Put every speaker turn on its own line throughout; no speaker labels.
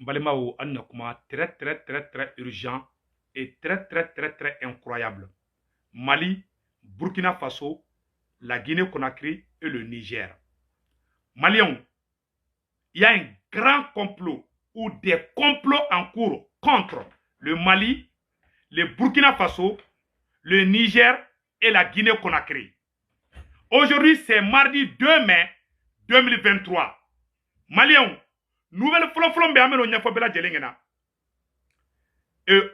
Mbalimao Annakuma, très urgent et très incroyable. Mali, Burkina Faso, la Guinée-Conakry et le Niger. Maliens, il y a un grand complot ou des complots en cours contre le Mali, le Burkina Faso, le Niger et la Guinée-Conakry. Aujourd'hui, c'est mardi 2 mai 2023. Maliens, nouvelle floflombe ameno nyafobela jelengena.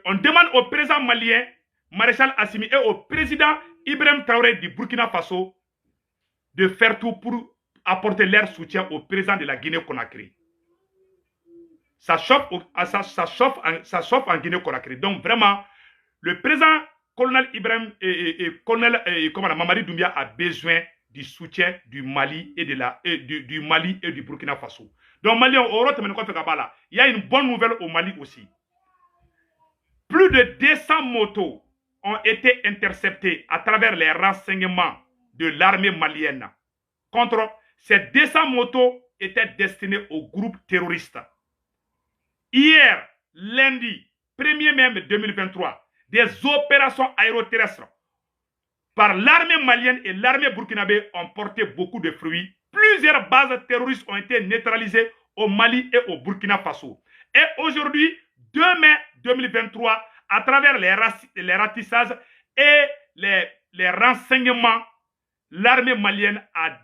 On demande au président malien, Maréchal Assimi, et au président Ibrahim Traoré du Burkina Faso de faire tout pour apporter leur soutien au président de la Guinée-Conakry. Ça chauffe en Guinée-Conakry. Donc vraiment, le président colonel Ibrahim colonel Mamadi Doumbia a besoin du soutien du Mali et du Mali et du Burkina Faso. Donc Mali, il y a une bonne nouvelle au Mali aussi. Plus de 200 motos ont été interceptées à travers les renseignements de l'armée malienne. Contre ces 200 motos étaient destinées au groupe terroriste. Hier, lundi 1er mai 2023, des opérations aéroterrestres par l'armée malienne et l'armée burkinabé ont porté beaucoup de fruits. Plusieurs bases terroristes ont été neutralisées au Mali et au Burkina Faso. Et aujourd'hui, 2 mai 2023, à travers les ratissages et les renseignements, l'armée malienne a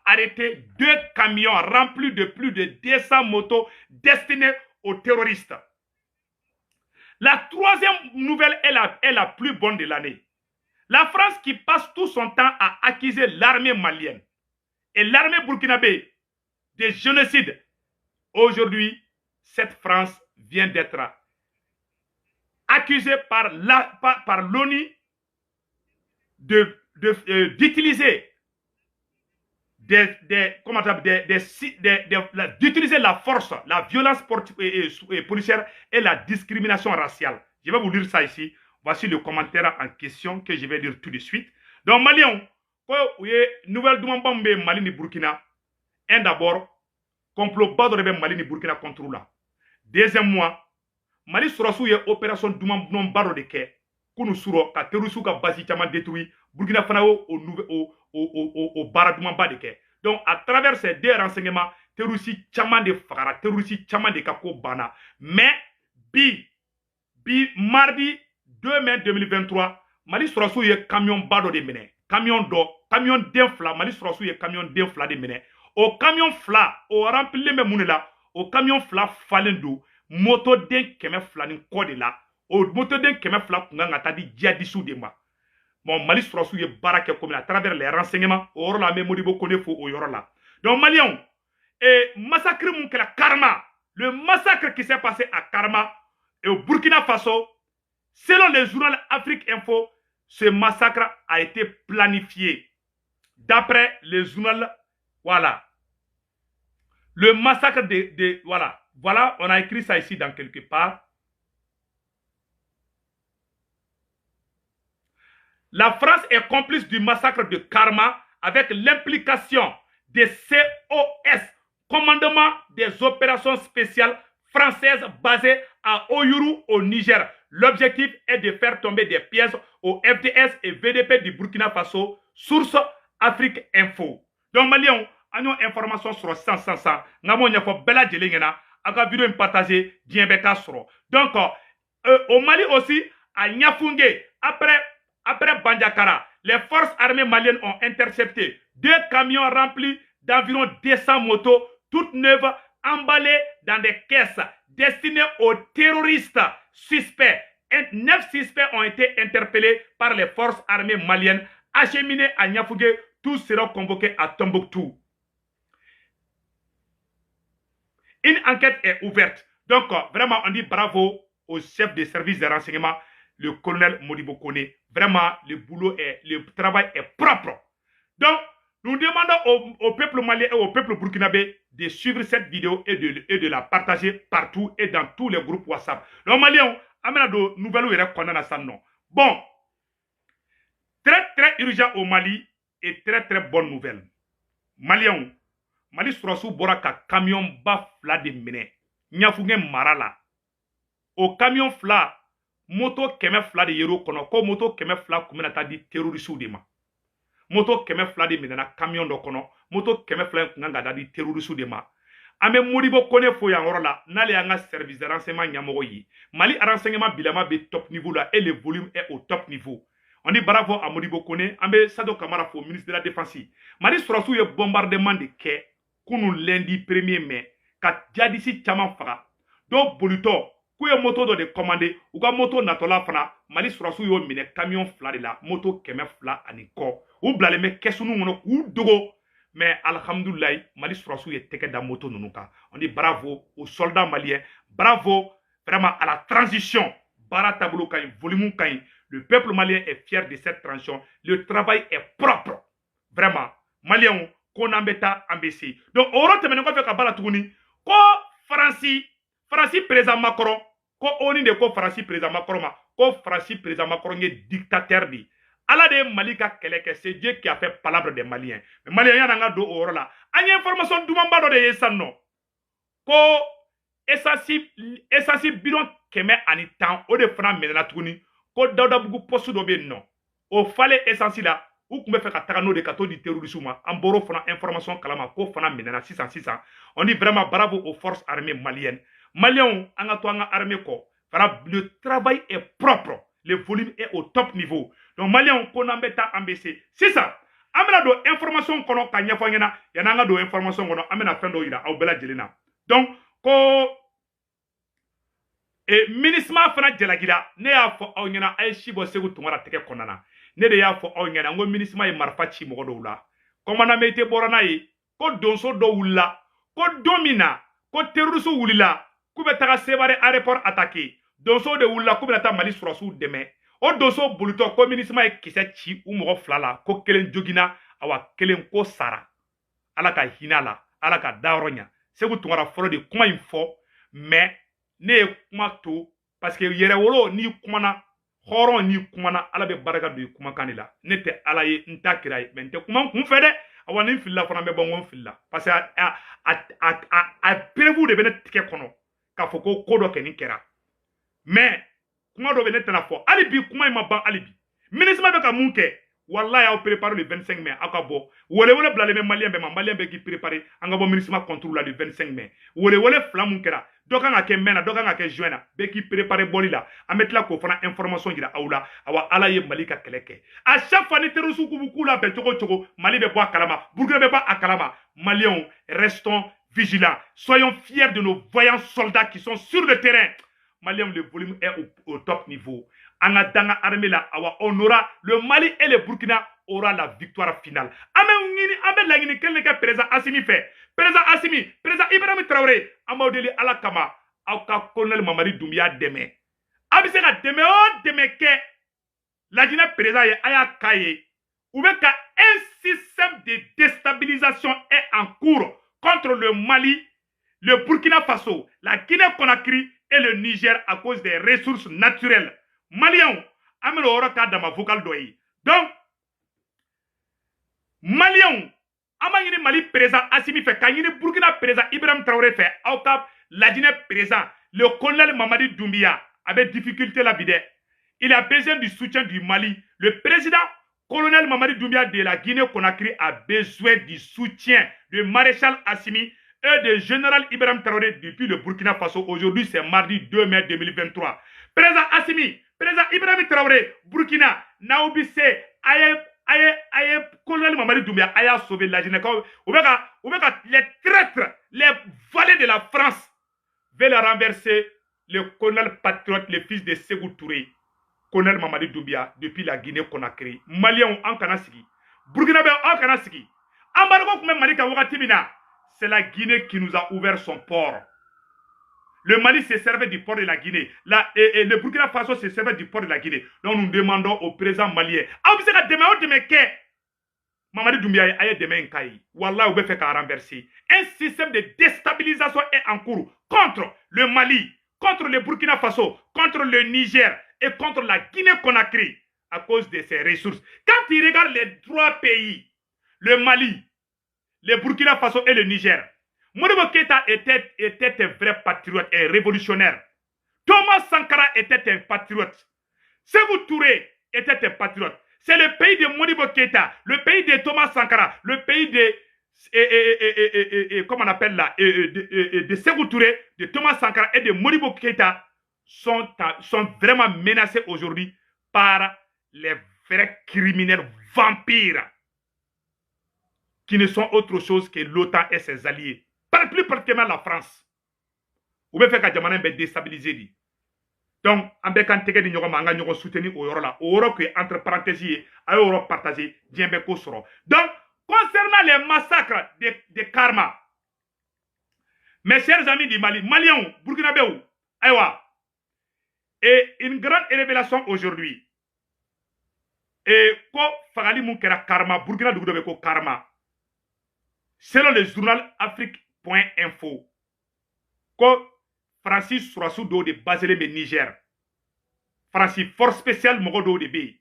arrêté 2 camions remplis de plus de 200 motos destinées aux terroristes. La troisième nouvelle est la plus bonne de l'année. La France qui passe tout son temps à accuser l'armée malienne et l'armée burkinabé des génocides. Aujourd'hui, cette France vient d'être accusée par l'ONU d'utiliser d'utiliser la force, la violence policière et la discrimination raciale. Je vais vous lire ça ici. Voici le commentaire en question que je vais lire tout de suite. Donc, Maliens, nouvelle demande Mali ni Burkina. Un d'abord, complot bas de Mali ni Burkina contre là. Deuxième mois, Mali sera sous opération demande baro de quai. Kunu suro ka terroristes ka basi chaman détruit. Burkina Faso au baradouman bas de quai. Donc, à travers ces 2 renseignements, terroristes chaman de Fagara, terroristes chaman de Kako Bana. Mais, mardi 2 mai 2023, Mali sera sous camion bado de mene. Camion d'infla, Mali sera sous camion d'infla de mene. Au camion fla, au rempli me mounela, au camion fla falendo, moto den keme fla ni kode la, au moto den keme fla kunga tadi djihadisou de ma. Bon, Mali sera sous barake comme à travers les renseignements, au la même modibo kone fo au yorola. Donc, Maliens, et massacre mon que la Karma, le massacre qui s'est passé à Karma et au Burkina Faso, selon le journal Afrique Info, ce massacre a été planifié. D'après le journal, voilà. Le massacre voilà, on a écrit ça ici dans quelque part. La France est complice du massacre de Karma avec l'implication des COS, commandement des opérations spéciales françaises basées à Oyuru au Niger. L'objectif est de faire tomber des pièces au FDS et VDP du Burkina Faso, source Afrique Info. Donc, Maliens, nous avons information sur 100. Nous avons bella djelingena, aga vidéo partagée, bien beka soro. Donc, au Mali aussi, à Niafungé, après Bandiakara, les forces armées maliennes ont intercepté 2 camions remplis d'environ 200 motos, toutes neuves, emballées dans des caisses destinées aux terroristes suspects. 9 suspects ont été interpellés par les forces armées maliennes, acheminés à Niafungé. Tous seront convoqués à Tombouctou. Une enquête est ouverte. Donc, vraiment, on dit bravo au chef des services de renseignement, le colonel Modibo Kone. Vraiment, le travail est propre. Donc, nous demandons au peuple malien et au peuple burkinabé de suivre cette vidéo et de la partager partout et dans tous les groupes WhatsApp. Donc, Maliens, amena do nouvelles où bon, très urgent au Mali et très bonne nouvelle. Maliens, Mali Surasu bora ka camion ba fla de mine. Nyafunge marala. O camion fla, moto keme fla de yero kono, ko moto keme fla kumena ta di terroriste de ma. Moto keme fla de mine na camion do kono, moto keme fla nganga da di terroriste de ma. Ame Modibo Kone fo yang la, nale anga service de renseignement nyamogo yi. Mali renseignement bilama be top niveau là et le volume est au top niveau. On dit bravo à Modibo Kone, ambe Sado Kamara fo ministre de la Défense. Mali Surasu ye bombardement de quai, kunu lundi 1er mai, ka jadisi chaman faga. Donc bolito, kuye moto do de commandé, ou ka moto natola fana, Mali Surasu yo mine camion fla de la, moto keme fla aniko. Ou blaleme kesunu ngono ou dogo. Mais alhamdoulilah, Mali Surasu est teke da moto nunuka. On dit bravo aux soldats maliens, bravo vraiment à la transition. Baratabulu kain, volume kain. Le peuple malien est fier de cette transition. Le travail est propre. Vraiment. Maliens, qu'on embêta embêté. Donc, on va te mener à faire Balatouni. Ko Franci président Macron, ko oni de ko Franci président Macron, ko Franci président Macron est dictateur di. Allah de Malika Keleke, c'est Dieu qui a fait palabre des Maliens. Mais Maliens, il y a do oro là. Il y a une information d'Oumamba de Yesano. Ko esasi bidon keme ani tan o de fana menena tuguni ko Dawda Bugu poste do be non. O fale essensi là ou kumbe fe ka taga no de kato di terrorisme en boro fana information kalama ko fana menena 600. On dit vraiment bravo aux forces armées maliennes. Maliens anga to anga armée ko. Le travail est propre. Le volume est au top niveau. Donc, Maliens, qu'on embêta embêté. C'est ça. Amena do information kono kanya fanyana. Yananga do information kono. Amena fendo ira. Au bela jelena. Donc, ko ministre fana jelagila. Ne ya fo au nyana. Ay shibo segu tungara teke konana. Ne de ya fo au nyana. Ngo ministre ma marfachi mogodo ula. Komana mete borana yi. Ko donso do ula. Ko domina. Ko terrorisme wulila. Kube taga sebare aéroport attaqué. Donso de wula ko bena Mali Surasu deme o donso bulito ko ministre ma kise ci u mogo flala ko kelen jogina awa kelen ko sara ala ka hinala ala ka daronya segu tungara folo de kuma info mais ne kuma to parce que yere wolo ni kuma na horon ni kuma na ala be baraka do kuma kanila ne te ala ye ntakira mais te kuma kun fede awa ni filla fana be bon filla parce que a prévu de bene tike kono ka foko kodo keni kera. Mais, comment doit venir la fois? Alibi, comment il m'a ban alibi? Ministre de Kamunke, Wallah, a préparé le 25 mai. Akabo, wole blale malien be qui préparé. Angabo ministre contrôle le 25 mai. Wole flamunkera. Dokan a ke mena, dokan a ke juena. Be qui préparé bolila. A mettre la ko fana information gira aula. Awa alaye malika keleke. À chaque fois, ni terusu kubuku la be choco. Mali be boa kalama. Bourgre be pas akalama. Maliens, restons vigilants. Soyons fiers de nos voyants soldats qui sont sur le terrain. Maliens, le volume est au top niveau. En attendant armée là, on aura le Mali et le Burkina aura la victoire finale. Amen la guinée quel n'est président Assimi fait. Président Assimi, président Ibrahim Traoré, Amaudeli Alakama, Aka colonel Mamadi Doumbia demain. Abiseka demain demain que la Guinée président aya kaye. Ou bien un système de déstabilisation est en cours contre le Mali, le Burkina Faso, la Guinée-Conakry et le Niger à cause des ressources naturelles. Maliens, amène au rota dans ma vocale d'oeil. Donc, Maliens, amène Mali présent, Assimi fait, Kanyini Burkina présent, Ibrahim Traoré fait, Aukab, la Guinée présent, le colonel Mamadi Doumbia avait difficulté la bidée. Il a besoin du soutien du Mali. Le président colonel Mamadi Doumbia de la Guinée-Conakry a besoin du soutien du maréchal Assimi et de général Ibrahim Traoré depuis le Burkina Faso. Aujourd'hui, c'est mardi 2 mai 2023. Président Assimi, président Ibrahim Traoré, Burkina, Naoubisse, aye, colonel Mamadi Doumbia, aye sauvé la Guinée. Les traîtres, les valets de la France veulent renverser le colonel patriote, le fils de Sékou Touré, colonel Mamadi Doumbia, depuis la Guinée-Conakry. Maliens en Kanasiki, Burkinabé en Kanasiki. Embargo comme Malika Ouatimina. C'est la Guinée qui nous a ouvert son port. Le Mali se servait du port de la Guinée. Et le Burkina Faso se servait du port de la Guinée. Donc nous demandons au président malien. Ah, vous savez, demain, Mamadi Doumbia a demain Kayi. Wallah, vous pouvez faire renverser. Un système de déstabilisation est en cours contre le Mali, contre le Burkina Faso, contre le Niger et contre la Guinée-Conakry à cause de ses ressources. Quand il regarde les trois pays, le Mali, le Burkina Faso et le Niger. Modibo Keïta était un vrai patriote et révolutionnaire. Thomas Sankara était un patriote. Sékou Touré était un patriote. C'est le pays de Modibo Keïta, le pays de Thomas Sankara, le pays de comment on appelle là, de Sékou Touré, de Thomas Sankara et de Modibo Keïta sont vraiment menacés aujourd'hui par les vrais criminels vampires qui ne sont autre chose que l'OTAN et ses alliés. Plus particulièrement la France. Ou bien faire que Djamana est déstabilisé. Donc, on peut nous soutenir au Yorola. Au Yoro que entre parenthèses, à Europe partagé, Djembeko soro. Donc, concernant les massacres de Karma, mes chers amis du Mali, Maliens, Burkinabé, Aïwa, et une grande révélation aujourd'hui. Et quand Fagali Moukera Karma, Burkina Dougou Karma, selon le journal Afrique.info, quand Francis Sourassou do de Basile de Niger, Francis force spéciale Mogodo de B,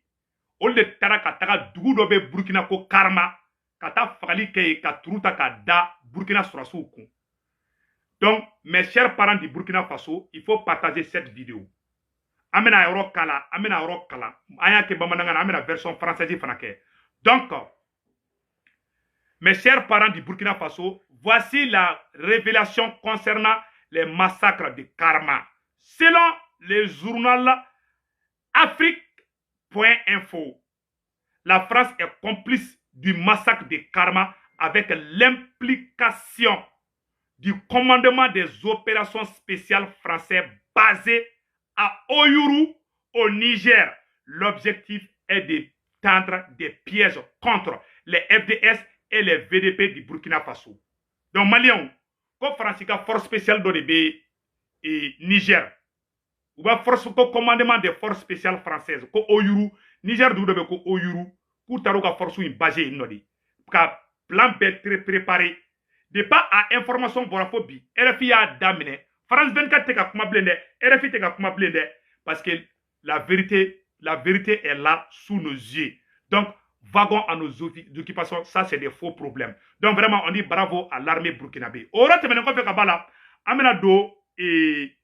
au lieu de Tarakataka Dougou do Burkina ko Karma, Kata Fagali Kei Katruta Kada Burkina Sourassou. Donc, mes chers parents du Burkina Faso, il faut partager cette vidéo. Amena Euro Kala, Amena Euro Kala, Ayake Bamananga, Amena version française Fanake. Donc, mes chers parents du Burkina Faso, voici la révélation concernant les massacres de Karma. Selon le journal Afrique.info, la France est complice du massacre de Karma avec l'implication du commandement des opérations spéciales français basées à Oyuru, au Niger. L'objectif est de tendre des pièges contre les FDS et les VDP du Burkina Faso. Donc, Maliens, comme Francisca force spéciale d'ODB et Niger, ou bien force commandement des forces spéciales françaises, ko Oyuru, Niger d'où ko Oyuru, Koutarouka force une basée inodi. Ka plan très préparé. De pas à information boraphobie, RFI a damné. France 24 te ka kuma blende, RFI te ka kuma blende, parce que la vérité est là sous nos yeux. Donc, wagon à nos occupations, ça c'est des faux problèmes. Donc vraiment, on dit bravo à l'armée burkinabé. Ora te menen ko fe kabala, amena do et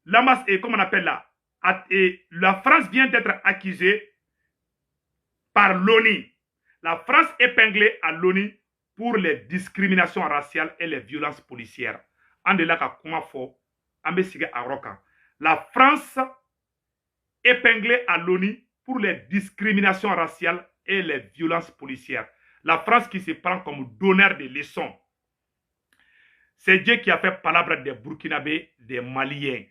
la masse et comment on appelle là, et la France vient d'être accusée par l'ONU. La France épinglée à l'ONU pour les discriminations raciales et les violences policières. La France épinglée à l'ONU pour les discriminations raciales et les violences policières. La France qui se prend comme donneur de leçons. C'est Dieu qui a fait palabre des Burkinabés, des Maliens.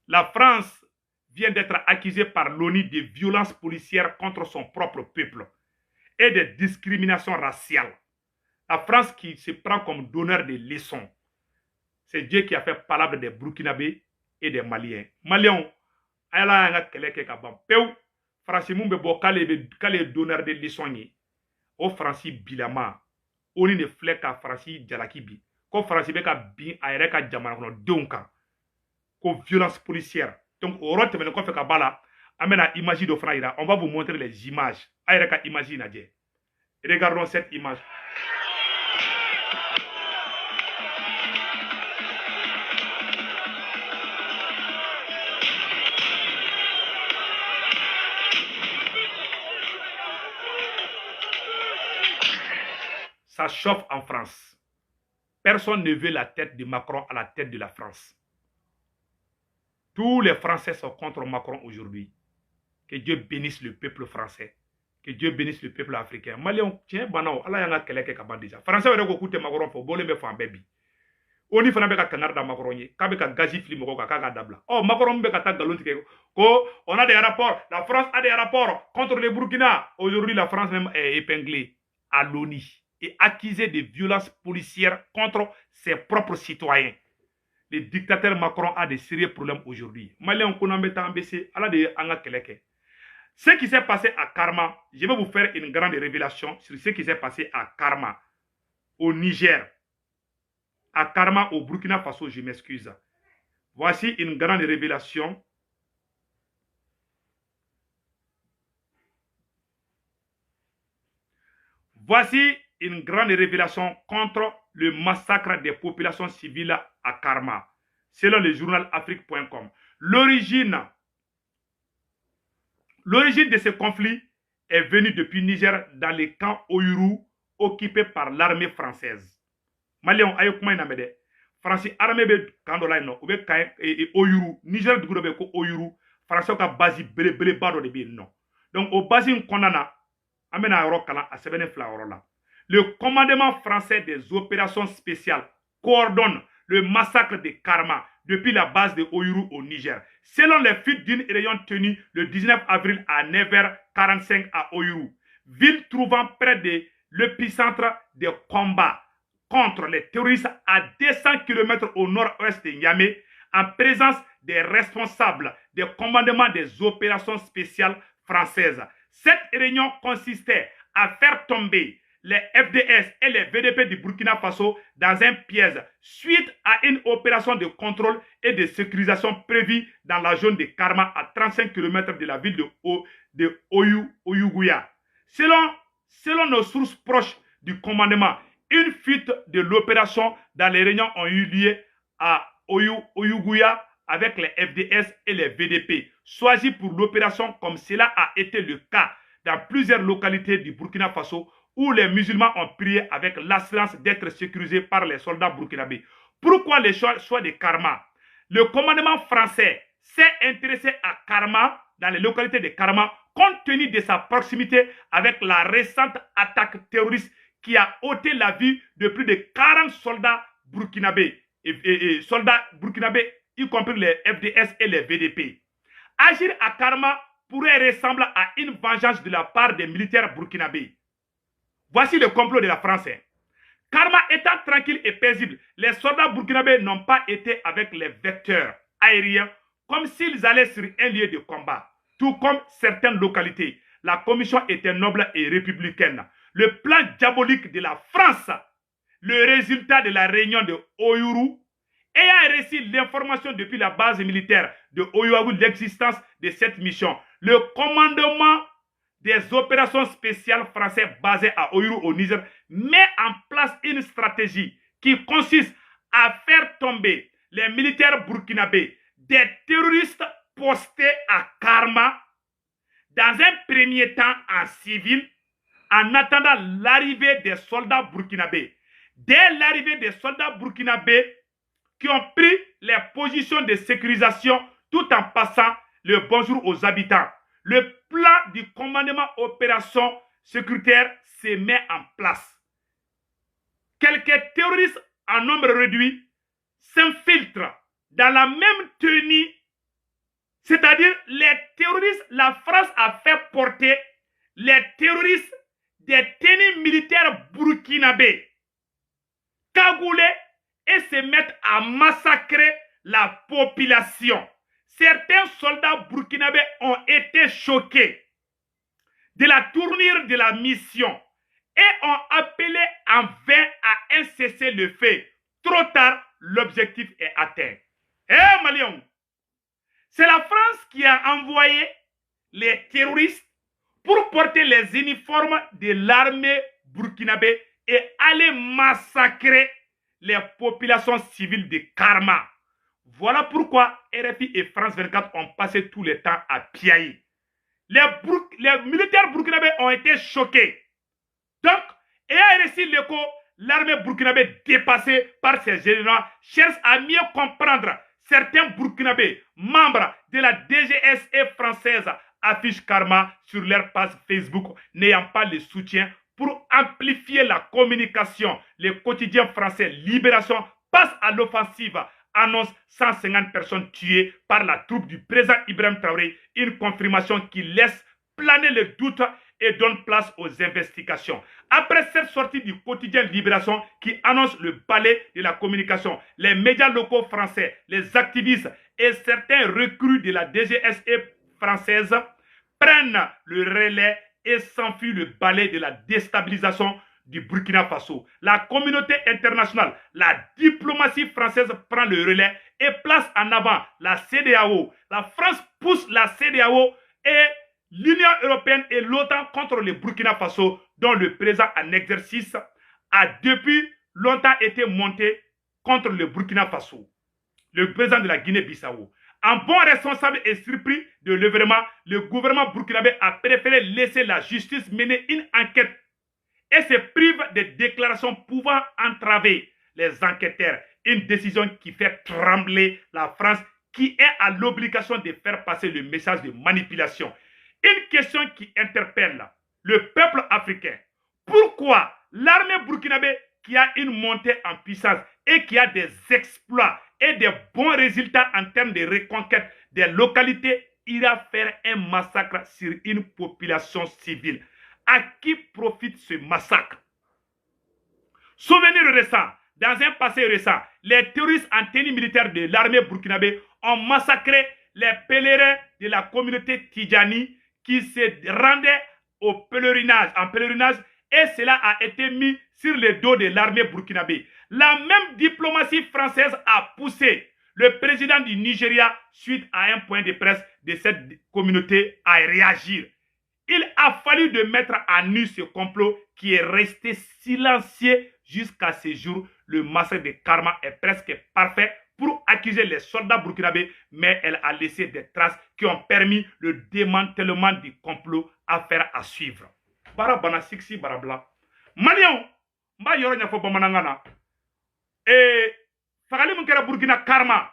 La France vient d'être accusée par l'ONU de violences policières contre son propre peuple et de discriminations raciales. La France qui se prend comme donneur de leçons. C'est Dieu qui a fait palabre des Burkinabés et des Maliens. Maliens, ayala yanga keleke kabam. Peu, Francis Mumbe bo kale donneur de leçons yi. O Francis Bilama, oni ne flek ka Francis Jalakibi. Ko Francis beka bin ayere ka jamana kono donka. Ko violence policière. Donc, au rote mene ko fe ka bala, amena image do Fraïra. On va vous montrer les images. Ayere ka image nadje. Regardons cette image. Ça chauffe en France. Personne ne veut la tête de Macron à la tête de la France. Tous les Français sont contre Macron aujourd'hui. Que Dieu bénisse le peuple français. Que Dieu bénisse le peuple africain. Malien, tiens, banao, Allah yanga keleke kaban déjà. Français veut ko koute Macron pour bolé me fan baby. Oni fana be ka kanar da Macron ye, ka be ka gazi fili moko ka ka dabla. Oh, Macron be ka ta galonti ke ko on a des rapports, la France a des rapports contre le Burkina. Aujourd'hui, la France même est épinglée à l'ONU et accusée de violences policières contre ses propres citoyens. Le dictateur Macron a des sérieux problèmes aujourd'hui. Malien konambeta ambese ala de anga keleke. Ce qui s'est passé à Karma, je vais vous faire une grande révélation sur ce qui s'est passé à Karma, au Niger. À Karma, au Burkina Faso, je m'excuse. Voici une grande révélation. Voici une grande révélation contre le massacre des populations civiles à Karma, selon le journal Afrique.com. L'origine de ce conflit est venue depuis Niger dans les camps Oyuru occupés par l'armée française. Maliens, ayo kuma ina mede. Français armée be kandola no, ou be Oyuru, Niger du be ko Oyuru, Français ka basi bele bado de bi non. Donc au basi konana amena ro kala a sebene fla la. Le commandement français des opérations spéciales coordonne le massacre de Karma depuis la base de Oyuru au Niger. Selon les fuites d'une réunion tenue le 19 avril à 9h45 à Oyuru, ville trouvant près de l'épicentre des combats contre les terroristes à 200 km au nord-ouest de Niamey, en présence des responsables des commandements des opérations spéciales françaises. Cette réunion consistait à faire tomber les FDS et les VDP du Burkina Faso dans un piège suite à une opération de contrôle et de sécurisation prévue dans la zone de Karma à 35 km de la ville de Oyugouya. Selon nos sources proches du commandement, une fuite de l'opération dans les réunions ont eu lieu à Oyugouya avec les FDS et les VDP, choisis pour l'opération comme cela a été le cas dans plusieurs localités du Burkina Faso où les musulmans ont prié avec l'assurance d'être sécurisés par les soldats burkinabés. Pourquoi le choix de Karma? Le commandement français s'est intéressé à Karma, dans les localités de Karma, compte tenu de sa proximité avec la récente attaque terroriste qui a ôté la vie de plus de 40 soldats burkinabés, y compris les FDS et les VDP. Agir à Karma pourrait ressembler à une vengeance de la part des militaires burkinabés. Voici le complot de la France. Karma étant tranquille et paisible, les soldats burkinabés n'ont pas été avec les vecteurs aériens comme s'ils allaient sur un lieu de combat. Tout comme certaines localités, la commission était noble et républicaine. Le plan diabolique de la France, le résultat de la réunion de Oyuru, ayant reçu l'information depuis la base militaire de Oyuru de l'existence de cette mission, le commandement des opérations spéciales français basées à Oyuru au Niger met en place une stratégie qui consiste à faire tomber les militaires burkinabés des terroristes postés à Karma dans un premier temps en civil en attendant l'arrivée des soldats burkinabés. Dès l'arrivée des soldats burkinabés qui ont pris les positions de sécurisation tout en passant le bonjour aux habitants, le plan du commandement opération sécuritaire se met en place. Quelques terroristes en nombre réduit s'infiltrent dans la même tenue, c'est-à-dire les terroristes, la France a fait porter les terroristes des tenues militaires burkinabés, cagoulés, et se mettent à massacrer la population. Certains soldats burkinabés ont été choqués de la tournure de la mission et ont appelé en vain à un cessez-le-feu. Trop tard, l'objectif est atteint. Maliens, c'est la France qui a envoyé les terroristes pour porter les uniformes de l'armée burkinabé et aller massacrer les populations civiles de Karma. Voilà pourquoi RFI et France 24 ont passé tout le temps à piailler. Les militaires burkinabés ont été choqués. Donc, ayant reçu l'écho, l'armée burkinabé dépassée par ses généraux cherche à mieux comprendre. Certains burkinabés, membres de la DGSE française, affichent Karma sur leur page Facebook, n'ayant pas le soutien pour amplifier la communication. Le quotidien français Libération passe à l'offensive, annonce 150 personnes tuées par la troupe du président Ibrahim Traoré, une confirmation qui laisse planer le doute et donne place aux investigations. Après cette sortie du quotidien Libération qui annonce le balai de la communication, les médias locaux français, les activistes et certains recrues de la DGSE française prennent le relais et s'enfuient le balai de la déstabilisation du Burkina Faso. La communauté internationale, la diplomatie française prend le relais et place en avant la CEDEAO. La France pousse la CEDEAO et l'Union européenne et l'OTAN contre le Burkina Faso, dont le président en exercice a depuis longtemps été monté contre le Burkina Faso, le président de la Guinée-Bissau. En bon responsable et surpris de l'événement, le gouvernement burkinabé a préféré laisser la justice mener une enquête et se prive des déclarations pouvant entraver les enquêteurs. Une décision qui fait trembler la France, qui est à l'obligation de faire passer le message de manipulation. Une question qui interpelle le peuple africain. Pourquoi l'armée burkinabé, qui a une montée en puissance et qui a des exploits et des bons résultats en termes de reconquête des localités, ira faire un massacre sur une population civile? À qui profite ce massacre? Souvenir récent, dans un passé récent, les terroristes en tenue militaire de l'armée burkinabé ont massacré les pèlerins de la communauté Tidjani qui se rendaient en pèlerinage, et cela a été mis sur le dos de l'armée burkinabé. La même diplomatie française a poussé le président du Nigeria, suite à un point de presse de cette communauté, à réagir. Il a fallu de mettre à nu ce complot qui est resté silencieux jusqu'à ce jour. Le massacre de Karma est presque parfait pour accuser les soldats burkinabés, mais elle a laissé des traces qui ont permis le démantèlement du complot. Affaire à suivre. Barabana Siksi Barabla. Malion, mba yoro nyafo bamanangana. Fagali munkera Burkina Karma.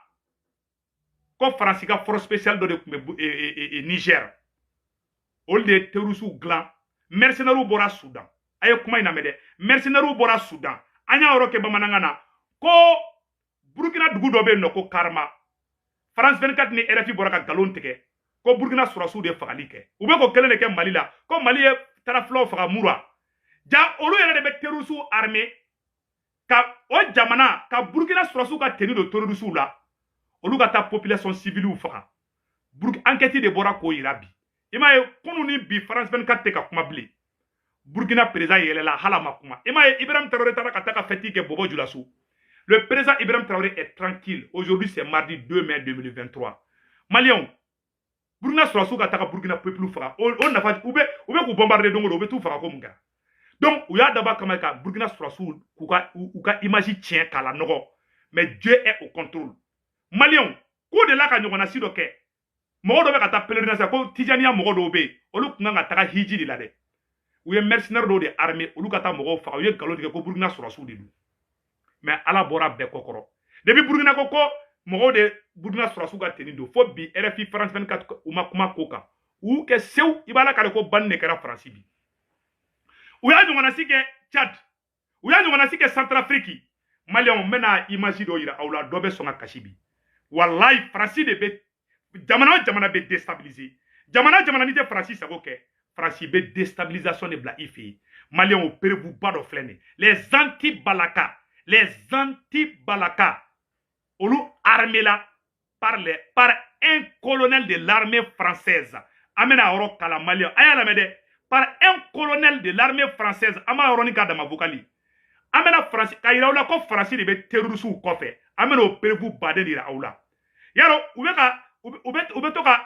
Ko Fransika force spéciale de Niger. Ol de terusu glan. Mercenaires bora Soudan. Ayo kuma inamede. Mercenaires bora Soudan. Anya oro ke bamanangana. Ko Burkina dugu dobe no ko Karma. France 24 ni RFI bora ka galon teke. Ko Burkina Surasu de fagali ke. Ube ko kele ke Mali la. Ko Mali e taraflo faga mura. Ja olu yere de be terusu armée. Ka o jamana ka Burkina Surasu ka tenu de terusu la. Olu ka ta population civile ou faga. Enquête de bora ko irabi. Ima ye kunu ni bi France 24 te ka kuma bile. Burkina président yelela hala makuma. Ima ye Ibrahim Traoré tara ka ta ka feti ke Bobo Dioulasso. Le président Ibrahim Traoré est tranquille. Aujourd'hui c'est mardi 2 mai 2023. Malion, Burkina Surasu ka ta ka Burkina peuple faga. On n'a pas oube ku bombarder dongo oube tout faga ko munga. Donc ou ya daba kama ka Burkina Surasu ku ka image tient kala nogo. Mais Dieu est au contrôle. Malion, ko de la ka nyogona sido ke. Mogo do be ka ta pèlerinage ko Tijaniya mogo do be. Olu kunga ka ta hiji de la de. Ou ye mercenaire do de armée, olu ka ta mogo faga. Ou ye galon de ko Burkina Surasu de du. Mais ala bora be kokoro. Depuis Burkina koko mogo de Burkina Surasu ka teni do. Fo bi RFI France 24 uma kuma koka. Ou ke sew ibala kale ko ban ne kera France bi. Ou ya nyongana sike Tchad. Ou ya nyongana sike Centrafrique. Malion mena image do ira awla dobe songa kashibi. Wallahi France de be jamana be déstabilisé. Jamana ni te France sako ke. France be déstabilisation de bla ifi. Malion au perebu bado flene. Les anti-balaka. Olu armé là par un colonel de l'armée française. Amena oro kala Malion. Aya mede par un colonel de l'armée française. Ama oro ni kadama vokali. Amena France kayira ula ko France de be terroristes kofe. Amena au perebu baden ira aula. Yaro ube toka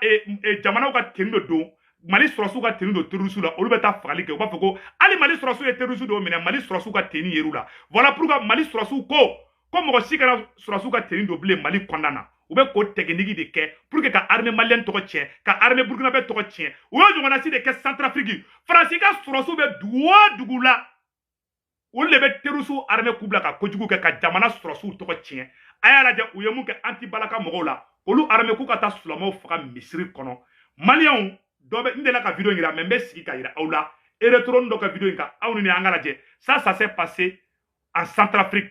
jamana ka tendo do Mali Surasu ka tenu do terroristes la olu beta fagali ke o ba foko ali Mali Surasu e terroristes do mena Mali Surasu ka tenu yeru la. Voilà pourquoi Mali Surasu ko mo si kana Surasu ka tenu do ble Mali kondana. Ube ko technique de ke pour que ka armée malienne to tien, ka armée burkinabé to tien. O yo ngona si de ke Centrafrique. France ka Surasu be dugula. O le be terroristes armée kubla ka kojugu ke ka jamana Surasu to tien. Aya la je o yemu ke anti balaka mogola. Olu armée ku ka ta sulamo faga Misri kono. Malion dobe ndela ka vidéo ngira membe siki ka ira aula et retourne donc vidéo nka aunu ni angala je ça s'est passé en Centrafrique.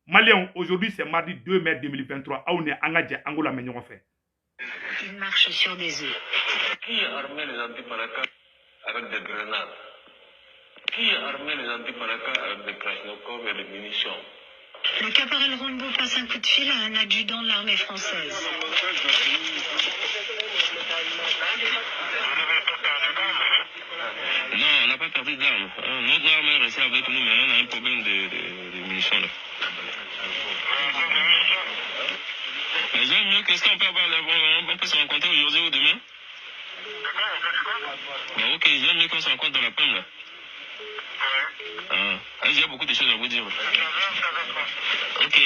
Malion, aujourd'hui c'est mardi 2 mai 2023 aunu anga je angola me ñoko fait.
Il marche sur des œufs.
Qui a armé les anti-balaka avec des grenades? Qui a armé les anti-balaka avec des krasnokov et des munitions?
Le caporal Rombo passe un coup de fil à un adjudant de l'armée française.
Non, on n'a pas perdu d'armes. Notre arme est restée avec nous, mais on a un problème de munitions. Là. Mais j'aime mieux, qu'est-ce qu'on peut avoir là? On peut se rencontrer aujourd'hui ou demain? Bon, ok, j'aime mieux qu'on se rencontre dans la pomme là. J'ai beaucoup de choses à vous dire. Ok.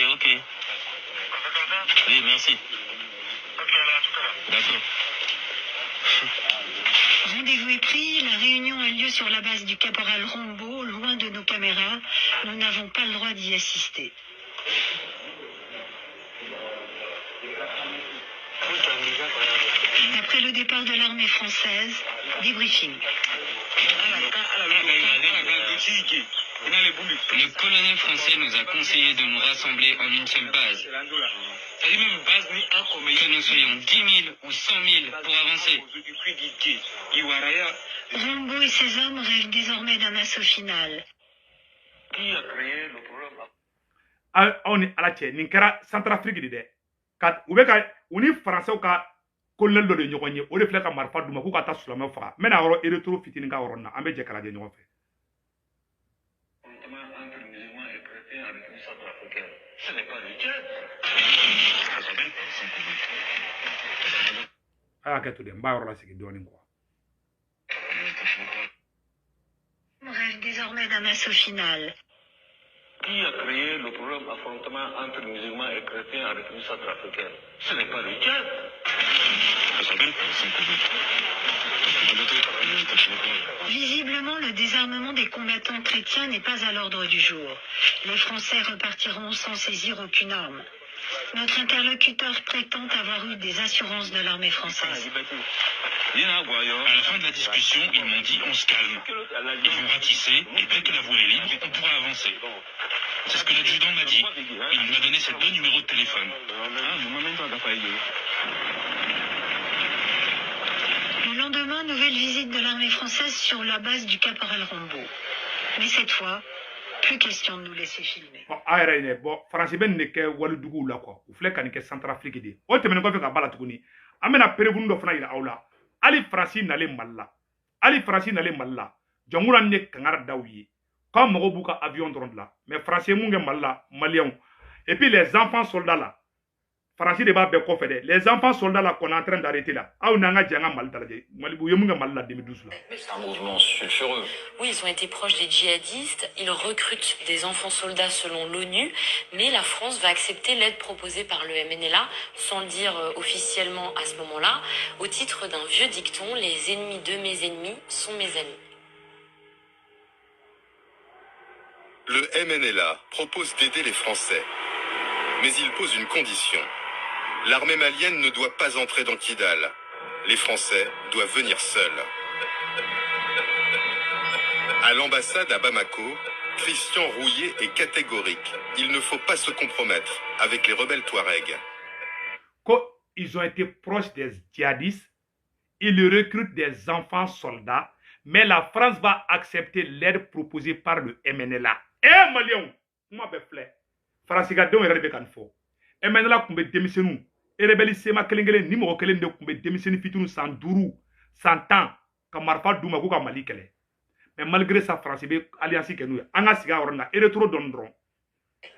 Oui, merci. D'accord.
Rendez-vous est pris, la réunion a lieu sur la base du caporal Rombo, loin de nos caméras. Nous n'avons pas le droit d'y assister. Après le départ de l'armée française, débriefing.
Le colonel français nous a conseillé de nous rassembler en une seule base. Que nous soyons 10 000 ou 100 000 pour avancer.
Rombo et ses hommes rêvent désormais d'un assaut final.
Qui a créé le problème?
On est à la tienne, Ninkara, Centrafrique de Kat, Ubeka, Uni français ka colonel de Nyogne, ou le flec à Marfa du Makou Kata sur la main fra. Mais alors, et retour Fitininga Orona, Amé Jekala de Nyogne.
Entre musulmans et chrétiens en République centrafricaine. Ce n'est pas le Tchad. Ça s'appelle
Ah, qu'est-ce que tu dis? Bah, c'est qui donne quoi.
On rêve désormais d'un assaut final.
Qui a créé le problème affrontement entre musulmans et chrétiens en République centrafricaine? Ce n'est pas le Tchad. Ça s'appelle
Visiblement, le désarmement des combattants chrétiens n'est pas à l'ordre du jour. Les Français repartiront sans saisir aucune arme. Notre interlocuteur prétend avoir eu des assurances de l'armée française.
À la fin de la discussion, ils m'ont dit on se calme. Ils vont ratisser et dès que la voie est libre, on pourra avancer. C'est ce que l'adjudant m'a dit. Il m'a donné ses 2 numéros de téléphone.
Le lendemain, nouvelle visite de l'armée française sur la base du caporal Rombo. Mais cette fois, plus question de nous laisser filmer.
Bon, bon, français ben n'est que Waludougou là quoi. Ou flec à Centrafrique de. O te mène quoi fait qu'à Balatouni. Amena Perevundo fana ira aula. Ali Francis n'allait mal là. Ali Francis n'allait mal là. Djangura ne kangar daouye. Comme Mogobuka avion drone là. Mais Français munge mal là, Malien. Et puis les enfants soldats là. Français de bas les enfants soldats là qu'on est en train d'arrêter là. Ah, on a un mal d'arrêter. Malibou yémunga mal là 2012 là.
C'est un mouvement sulfureux.
Oui, ils ont été proches des djihadistes. Ils recrutent des enfants soldats selon l'ONU. Mais la France va accepter l'aide proposée par le MNLA, sans le dire officiellement à ce moment-là, au titre d'un vieux dicton, les ennemis de mes ennemis sont mes amis.
Le MNLA propose d'aider les Français. Mais il pose une condition. L'armée malienne ne doit pas entrer dans Kidal. Les Français doivent venir seuls. À l'ambassade à Bamako, Christian Rouillet est catégorique. Il ne faut pas se compromettre avec les rebelles Touaregs.
Quand ils ont été proches des djihadistes, ils recrutent des enfants soldats, mais la France va accepter l'aide proposée par le MNLA. Eh, Maliens, moi, je flais. France, il y a deux erreurs. MNLA, kumbe démissionnou. Et rebelle sema kelengele ni mo kelende kumbe démissionné fitunu 112 100 ans ka marfa duma ko ka Mali kele. Mais malgré ça France be alliance que nous anga siga orna et retour dondron.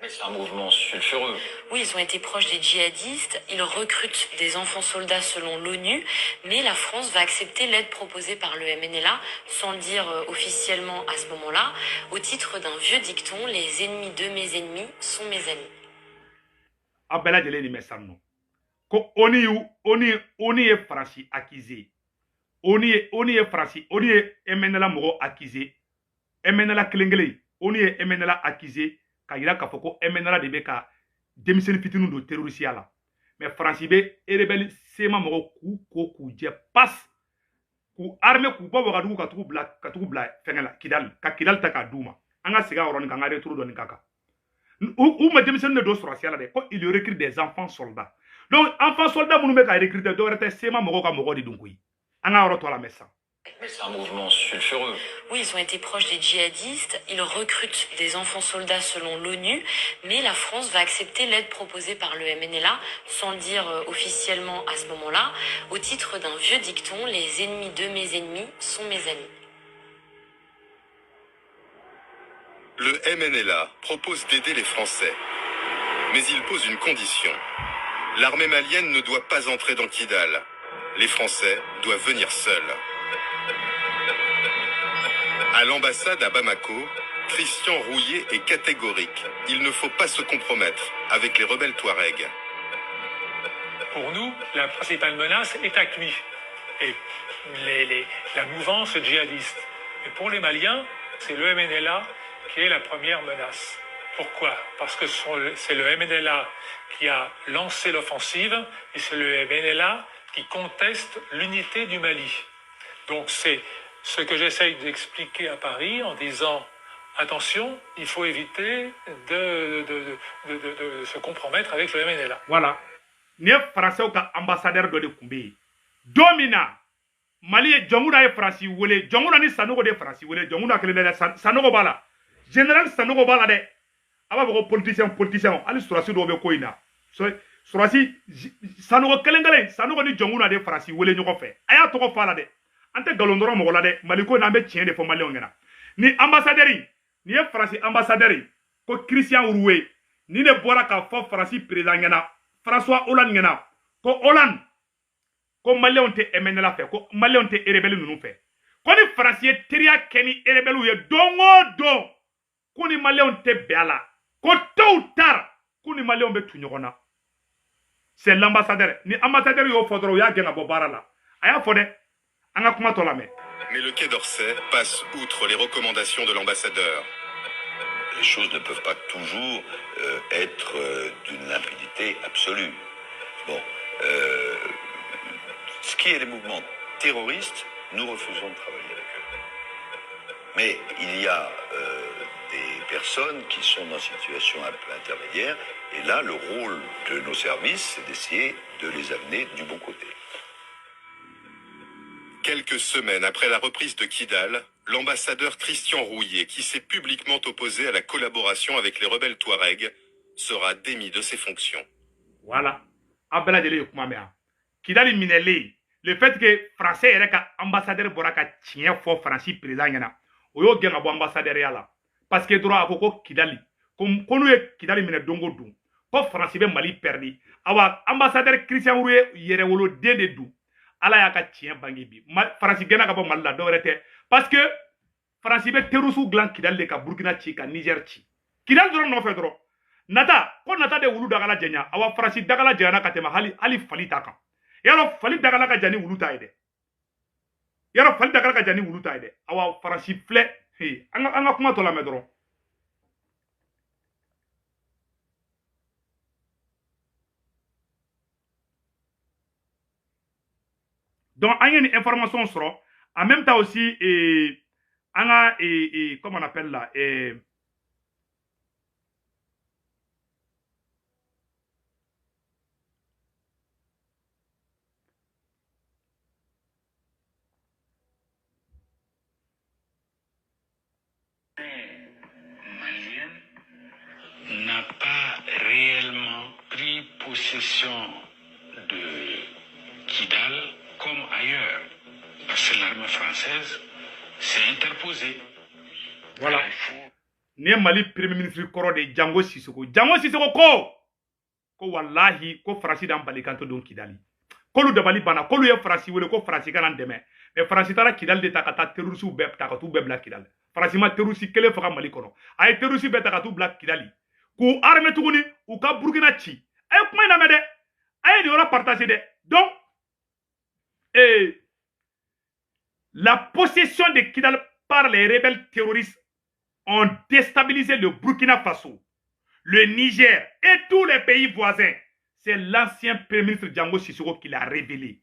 C'est un mouvement sulfureux.
Oui, ils ont été proches des djihadistes. Ils recrutent des enfants soldats selon l'ONU. Mais la France va accepter l'aide proposée par le MNLA, sans le dire officiellement à ce moment-là, au titre d'un vieux dicton, les ennemis de mes ennemis sont mes amis.
Abela de l'ennemi non. Oni est Francis accusé. Oni est Francis, oni est MNLA moro accusé. MNLA klengele, oni est MNLA accusé. Kaira kafoko MNLA de beka démissionné fitinu do terroriste la. Mais Francis be rebelle sema moro ku je passe. Ku armée ku bobo gadu ka tuku bla fengela Kidal ka Kidal taka duma. Anga siga oron ka ngare turu do ni kaka. Ou ma démissionné do sorcière de ko il recrute des enfants soldats. Donc, enfants soldats, nous avons recruté d'autres sema moko ka moko di dunkui. Anga oro to la messa.
C'est un mouvement sulfureux.
Oui, ils ont été proches des djihadistes. Ils recrutent des enfants soldats selon l'ONU. Mais la France va accepter l'aide proposée par le MNLA, sans le dire officiellement à ce moment-là, au titre d'un vieux dicton, les ennemis de mes ennemis sont mes amis.
Le MNLA propose d'aider les Français. Mais il pose une condition. L'armée malienne ne doit pas entrer dans Kidal. Les Français doivent venir seuls. À l'ambassade à Bamako, Christian Rouillet est catégorique. Il ne faut pas se compromettre avec les rebelles Touaregs.
Pour nous, la principale menace est accrue. Et la mouvance djihadiste. Et pour les Maliens, c'est le MNLA qui est la première menace. Pourquoi? Parce que c'est le MNLA qui a lancé l'offensive et c'est le MNLA qui conteste l'unité du Mali. Donc c'est ce que j'essaye d'expliquer à Paris en disant attention, il faut éviter de se compromettre avec le MNLA.
Voilà. Ni Français ka ambassadeur de Kumbi. Domina Mali Jonguna e France wele Jonguna ni Sanogo de France wele Jonguna kele de Sanogo bala. Général Sanogo bala de. Aba ko politicien ali surasi do be ko ina. So surasi Sanogo kelengale Sanogo ni Jonguna de France wele nyoko fe. Aya to ko fala de. Ante galondoro mo la de Mali ko na be tien de fo Mali ngena. Ni ambassadeur ni e France ambassadeur ko Christian Roué ni ne bora ka fo France président ngena. François Hollande ngena ko Hollande ko Maliens te MNLA fe ko Maliens te rebelle nunu fe ko ni Français teria keni rebelle ye dongo don ko ni Maliens te bela ko tôt ou tard ko ni Maliens be tunyogona. C'est l'ambassadeur ni ambassadeur yo fodro ya gena bo barala aya fode anga kuma to la me.
Mais le Quai d'Orsay passe outre les recommandations de l'ambassadeur.
Les choses ne peuvent pas toujours être d'une limpidité absolue. Bon, ce qui est les mouvements terroristes, nous refusons de travailler avec eux. Mais il y a des personnes qui sont dans une situation un peu intermédiaire, et là, le rôle de nos services, c'est d'essayer de les amener du bon côté.
Quelques semaines après la reprise de Kidal, l'ambassadeur Christian Rouillet, qui s'est publiquement opposé à la collaboration avec les rebelles Touaregs, sera démis de ses fonctions.
Voilà. Kidal minelé. Le fait que Français est ambassadeur Boraka tient fort Francis président yana. Oyo genga bo ambassadeur yala. Parce que droit akoko Kidali. Comme konu Kidali mine dongo dum. Ko Francis be Mali perdi. Awa ambassadeur Christian Rouillet yere wolo dende du. Ala ya ka tien bangi bi Francis gena ka bo Mali do rete parce que Francis be terusu glan Kidal de ka Burkina ci ka Niger ci Kidal dro no fe dro nata ko nata de wulu dagala jenya awa Francis dagala jena ka tema hali fali taka yaro fali dagala ka jani wulu taide yaro fali dagala ka jani wulu taide awa Francis fle he anga kuma to la me dro. Donc, il y a une information sur en même temps aussi, comment on appelle là,
Malien n'a pas réellement pris possession de Kidal comme ailleurs, parce que l'armée française s'est interposée.
Voilà. Ni Mali Premier ministre Koro de Django Sissoko. Django Sissoko ko wallahi ko Francis dan balikanto don Kidali. Ko lu dabali bana ko lu ye Francis wele ko Francis kan deme. Mais Francis tara Kidal de takata terroriste be takatu be bla Kidal. Francis ma terroriste kele faka Mali kono. Ay terroriste be takatu bla Kidali. Ku armée tuguni u ka Burkina ci. Ay kuma na mede. Ay di ora partager de. Donc la possession de Kidal par les rebelles terroristes ont déstabilisé le Burkina Faso, le Niger et tous les pays voisins. C'est l'ancien Premier ministre Django Sissoko qui l'a révélé.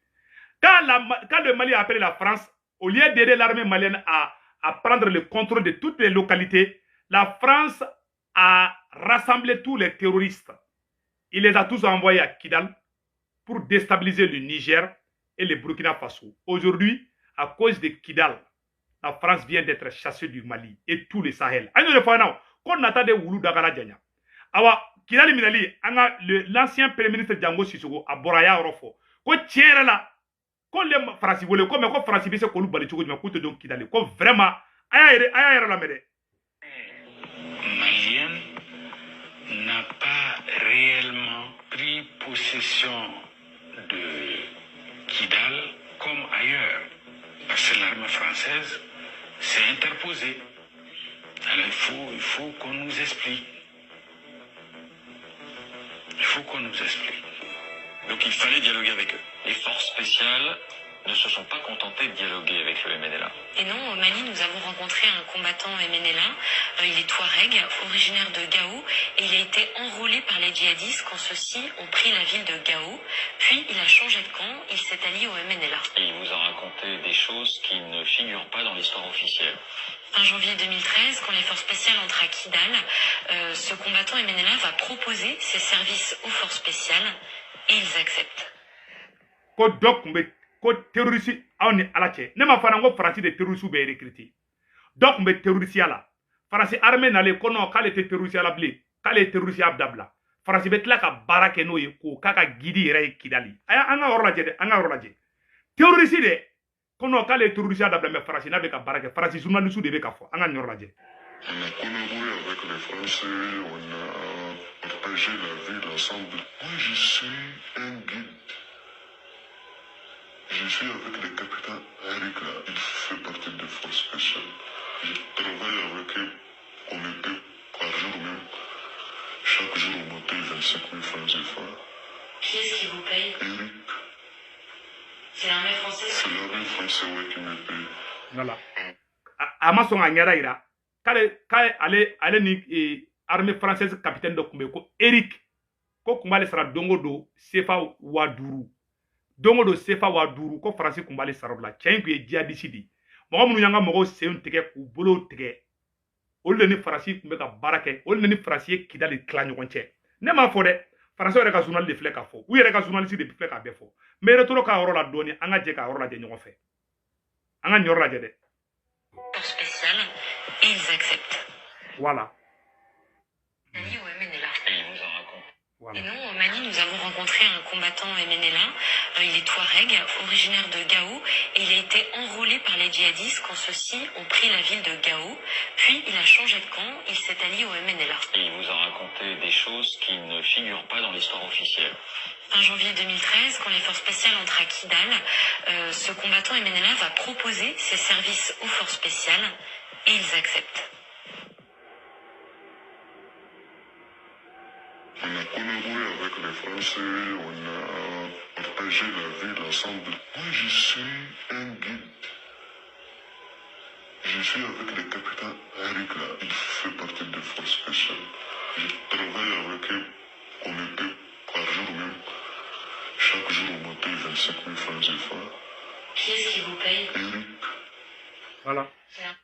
Quand le Mali a appelé la France, au lieu d'aider l'armée malienne à prendre le contrôle de toutes les localités, la France a rassemblé tous les terroristes. Il les a tous envoyés à Kidal pour déstabiliser le Niger et le Burkina Faso. Aujourd'hui, à cause de Kidal, la France vient d'être chassée du Mali et tout le Sahel. Quand on attend des Woulou Dagala Djanya, awa Kidal Minali, l'ancien Premier ministre Django Sissoko a Boraya Rofo. Ko tiere la, ko le France vole, ko me ko France bise ko lu bali choko, me ko te don Kidal, ko vraiment aya la mede.
Malien n'a pas réellement pris possession de Kidal comme ailleurs, parce que l'armée française s'est interposée. Alors il faut qu'on nous explique. Il faut qu'on nous explique. Donc il fallait dialoguer avec eux. Les forces spéciales ne se sont pas contentées de dialoguer avec le MNLA.
Et non, au Mali, nous avons rencontré un combattant MNLA. Il est Touareg, originaire de Gao, et il a été enrôlé par les djihadistes quand ceux-ci ont pris la ville de Gao. Puis il a changé de camp, il s'est allié au MNLA.
Et il vous a raconté des choses qui ne figurent pas dans l'histoire officielle.
Fin janvier 2013, quand les forces spéciales entrent à Kidal, ce combattant MNLA va proposer ses services aux forces spéciales et ils acceptent.
Ko terroriste aw ni ala cɛ ne ma fana ko faransi de terroriste bɛ recruter dɔ kun bɛ terroriste la faransi armée nalen ko non k'ale tɛ terroriste la bilen k'ale ye terroriste dabila faransi bɛ tila ka baara kɛ n'o ye k'o k'a ka guide yɛrɛ ye Kidali an ka yɔrɔ lajɛ dɛ an ka yɔrɔ lajɛ terroriste de ko non k'ale ye terroriste dabila mais faransi n'a bɛ ka baara kɛ faransi journaliste de bɛ ka fɔ an ka nin yɔrɔ lajɛ.
On a collaboré avec les Français, on a partagé la ville ensemble. Moi je suis un guide. Je suis avec le capitaine Eric là, il fait partie des forces spéciales. Je travaille avec eux, on était par jour même. Chaque jour on montait 25 000 francs CFA.
Qui est-ce qui vous paye?
Eric.
C'est l'armée française?
C'est l'armée française ouais, qui me paye.
Voilà. Ama son a ɲɛda yira k'ale ni armée française capitaine dɔ kun bɛ ko Eric ko kun b'ale sara don o don CFA 5000. Dongo do sefa wa duru ko faransi kun b'ale sara la cɛ in kun ye djihadiste de mɔgɔ minnu y'an ka mɔgɔw sen tigɛ k'u bolo tigɛ olu de ni faransi kun bɛ ka baara kɛ olu de ni faransi ye Kidali tila ɲɔgɔn cɛ ne m'a fɔ dɛ faransi yɛrɛ ka journal de filɛ k'a fɔ u yɛrɛ ka journaliste de filɛ k'a bɛɛ fɔ mais retoro k'a yɔrɔ la dɔɔni an ka jɛ k'a yɔrɔ lajɛ ɲɔgɔn fɛ an ka nin yɔrɔ lajɛ dɛ.
Force spéciale et ils acceptent.
Voilà.
Et non, au Mali, nous avons rencontré un combattant MNLA. Il est Touareg, originaire de Gao, et il a été enrôlé par les djihadistes quand ceux-ci ont pris la ville de Gao. Puis il a changé de camp, il s'est allié au MNLA.
Et il vous a raconté des choses qui ne figurent pas dans l'histoire officielle.
Fin janvier 2013, quand les forces spéciales entrent à Kidal, ce combattant MNLA va proposer ses services aux forces spéciales et ils acceptent.
On a collaboré avec les Français, on a partagé la ville ensemble. Moi je suis un guide. Je suis avec le capitaine Eric là, il fait partie des forces spéciales. Je travaille avec eux, on était par jour même. Chaque jour on montait 25 000 francs CFA.
Qui est-ce qui vous paye?
Eric.
Voilà.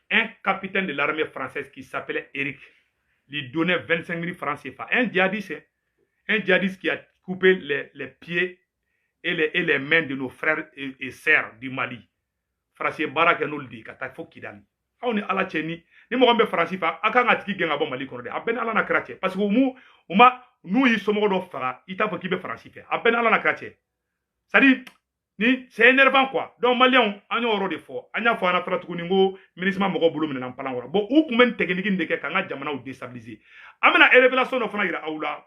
Un capitaine de l'armée française qui s'appelait Eric lui donnait 25 000 francs CFA. Un djihadiste qui a coupé les pieds et les mains de nos frères et sœurs du Mali. Français Barak et Noldi, Katafo Kidali. On est à la Tchénie. Ni mo be Français fa akanga tiki genga bo Mali kono de. Aben ala na krache parce que nous y sommes do fara, ita fo kibe Français fait. Aben ala na krache. Ça dit c'est énervant quoi. Donc Malien anyo oro de fo. Anya fo ana fara tuku ningo ministre mo go bulu mena mpala ngora. Bon ou kumen technique ndeke kanga jamana ou déstabiliser. Amena révélation no fana ira aula.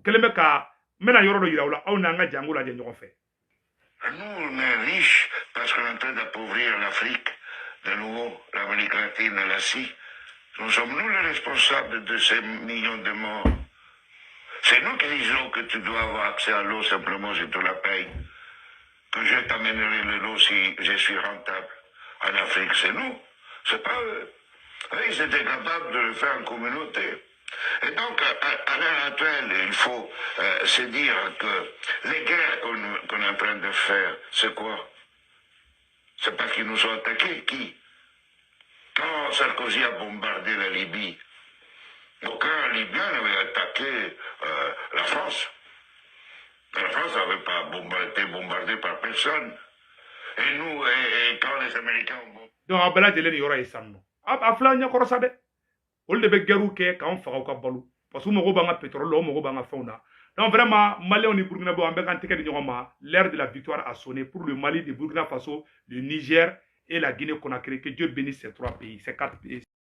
Keleme ka mena yoro do ira aula au na nga jango la je ñoko fait.
Nous, on est riches parce qu'on est en train d'appauvrir l'Afrique, de nouveau, l'Amérique latine et l'Asie. Nous sommes nous les responsables de ces millions de morts. C'est nous qui disons que tu dois avoir accès à l'eau simplement si tu la payes. Que je t'amènerai de l'eau si je suis rentable. En Afrique, c'est nous. C'est pas eux. Ils étaient capables de le faire en communauté. Et donc, à l'heure actuelle, il faut se dire que les guerres qu'on est en train de faire, c'est quoi? C'est parce qu'ils nous ont attaqués. Qui? Quand Sarkozy a bombardé la Libye, aucun Libyen n'avait attaqué la France. La France n'avait pas été bombardée par personne. Et nous, et quand les Américains ont bombardé...
Donc, Abela Delen Yora et Samno. Afla Nyakorosade. Ol de be geru ke kan faga ka balu parce que mo ba nga pétrole lo mo ba nga fauna donc vraiment Mali on est Burkina Faso ambe kan teke de ñoma l'heure de la victoire a sonné pour le Mali, le Burkina Faso, le Niger et la Guinée-Conakry. Que Dieu bénisse ces trois pays, ces quatre pays.